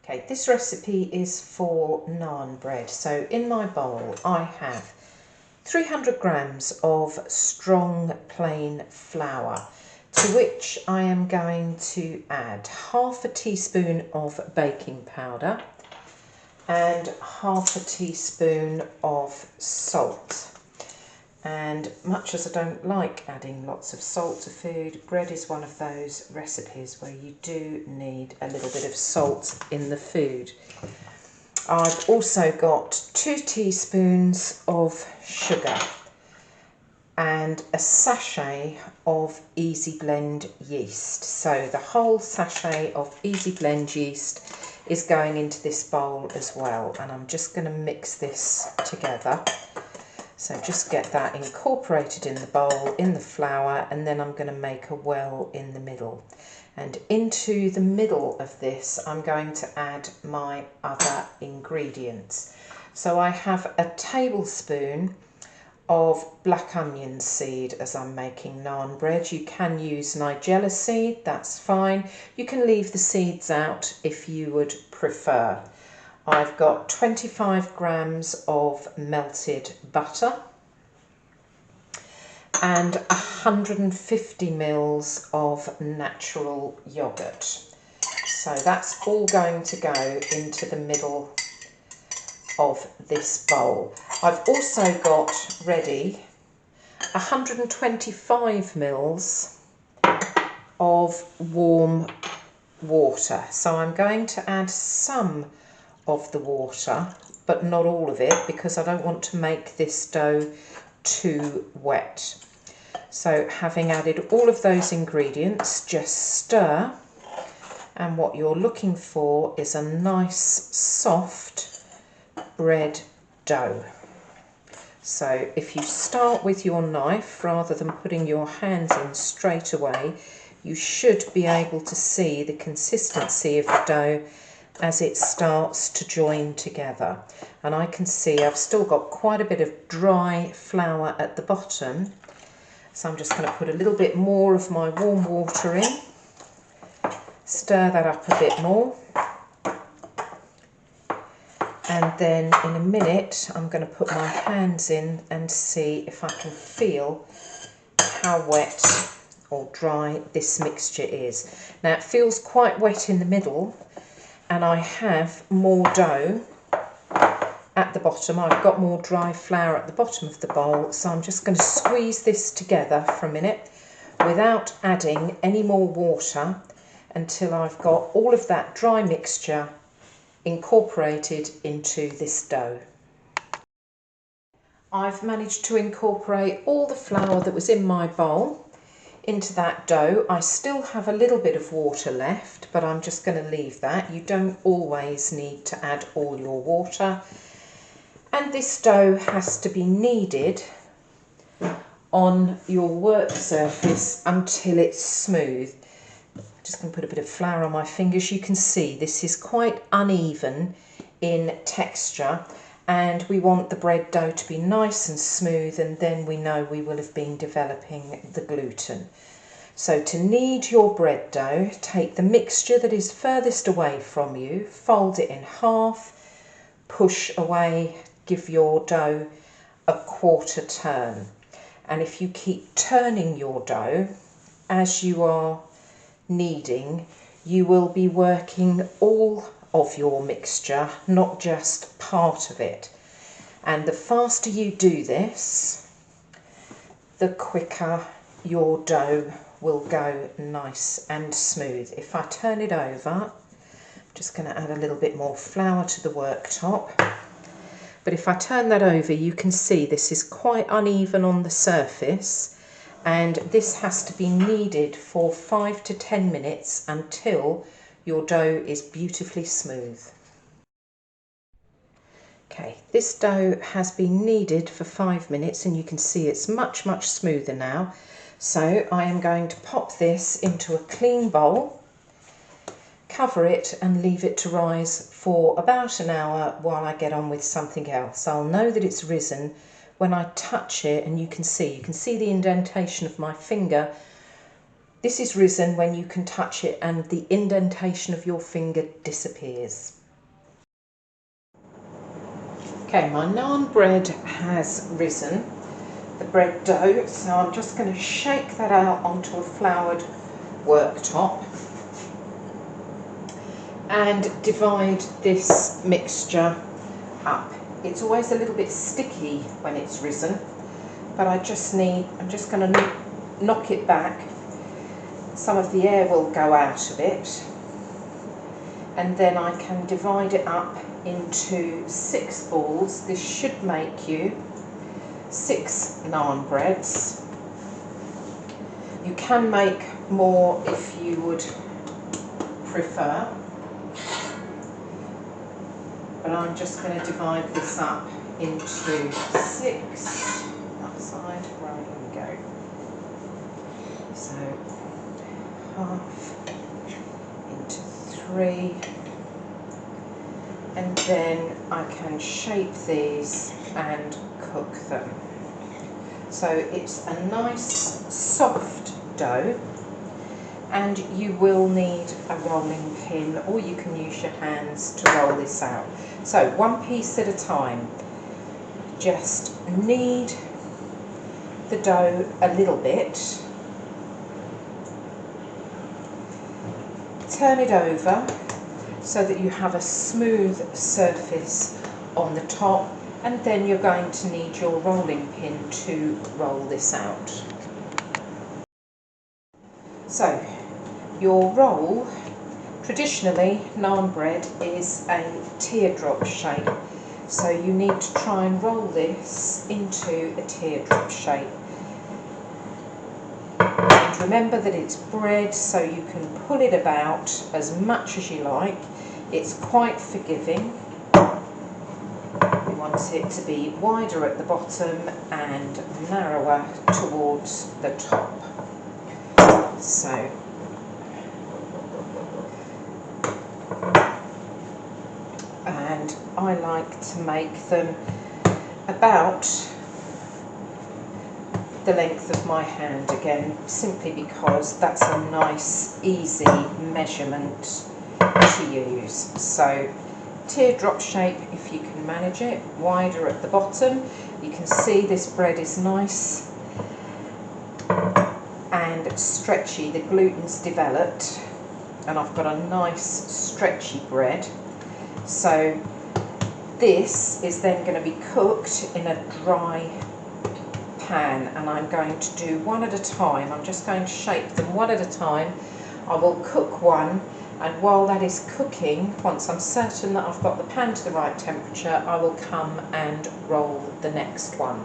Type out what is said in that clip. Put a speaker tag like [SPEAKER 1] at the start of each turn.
[SPEAKER 1] Okay, this recipe is for naan bread. So in my bowl I have 300 grams of strong plain flour, to which I am going to add half a teaspoon of baking powder and half a teaspoon of salt. And much as I don't like adding lots of salt to food, bread is one of those recipes where you do need a little bit of salt in the food. I've also got 2 teaspoons of sugar and a sachet of Easy Blend yeast. So the whole sachet of Easy Blend yeast is going into this bowl as well, and I'm just going to mix this together. So just get that incorporated in the bowl, in the flour, and then I'm going to make a well in the middle. And into the middle of this, I'm going to add my other ingredients. So I have a tablespoon of black onion seed as I'm making naan bread. You can use nigella seed, that's fine. You can leave the seeds out if you would prefer. I've got 25 grams of melted butter and 150 mils of natural yogurt. So that's all going to go into the middle of this bowl. I've also got ready 125 mils of warm water. So I'm going to add some of the water, but not all of it, because I don't want to make this dough too wet. So having added all of those ingredients, just stir, and what you're looking for is a nice soft bread dough. So if you start with your knife rather than putting your hands in straight away, you should be able to see the consistency of the dough as it starts to join together. And I can see I've still got quite a bit of dry flour at the bottom, so I'm just going to put a little bit more of my warm water in, stir that up a bit more, and then in a minute I'm going to put my hands in and see if I can feel how wet or dry this mixture is. Now it feels quite wet in the middle, and I have more dough at the bottom. I've got more dry flour at the bottom of the bowl, so I'm just going to squeeze this together for a minute without adding any more water until I've got all of that dry mixture incorporated into this dough. I've managed to incorporate all the flour that was in my bowl into that dough. I still have a little bit of water left, but I'm just going to leave that. You don't always need to add all your water. And this dough has to be kneaded on your work surface until it's smooth. I'm just going to put a bit of flour on my fingers. You can see this is quite uneven in texture, and we want the bread dough to be nice and smooth, and then we know we will have been developing the gluten. So to knead your bread dough, take the mixture that is furthest away from you, fold it in half, push away, give your dough a quarter turn. And if you keep turning your dough as you are kneading, you will be working all of your mixture, not just part of it. And the faster you do this, the quicker your dough will go nice and smooth. If I turn it over, I'm just going to add a little bit more flour to the worktop. But if I turn that over, you can see this is quite uneven on the surface, and this has to be kneaded for 5 to 10 minutes until your dough is beautifully smooth. Okay, this dough has been kneaded for 5 minutes, and you can see it's much smoother now. So I am going to pop this into a clean bowl, cover it and leave it to rise for about an hour while I get on with something else. I'll know that it's risen when I touch it, and you can see the indentation of my finger. This is risen when you can touch it and the indentation of your finger disappears. Okay, my naan bread has risen, the bread dough, so I'm just going to shake that out onto a floured worktop and divide this mixture up. It's always a little bit sticky when it's risen, but I'm just going to knock it back. Some of the air will go out of it, and then I can divide it up into 6 balls. This should make you 6 naan breads. You can make more if you would prefer, but I'm just going to divide this up into 6. That side, right, here we go. So half into 3, and then I can shape these and cook them. So it's a nice soft dough, and you will need a rolling pin, or you can use your hands to roll this out. So one piece at a time. Just knead the dough a little bit, turn it over so that you have a smooth surface on the top, and then you're going to need your rolling pin to roll this out. So your roll, traditionally naan bread is a teardrop shape, so you need to try and roll this into a teardrop shape. And remember that it's bread, so you can pull it about as much as you like. It's quite forgiving. We want it to be wider at the bottom and narrower towards the top. So and I like to make them about the length of my hand again, simply because that's a nice easy measurement to use. So teardrop shape if you can manage it, wider at the bottom. You can see this bread is nice and stretchy, the gluten's developed, and I've got a nice stretchy bread. So this is then going to be cooked in a dry pan, and I'm going to do one at a time. I'm just going to shape them one at a time. I will cook one, and while that is cooking, once I'm certain that I've got the pan to the right temperature, I will come and roll the next one.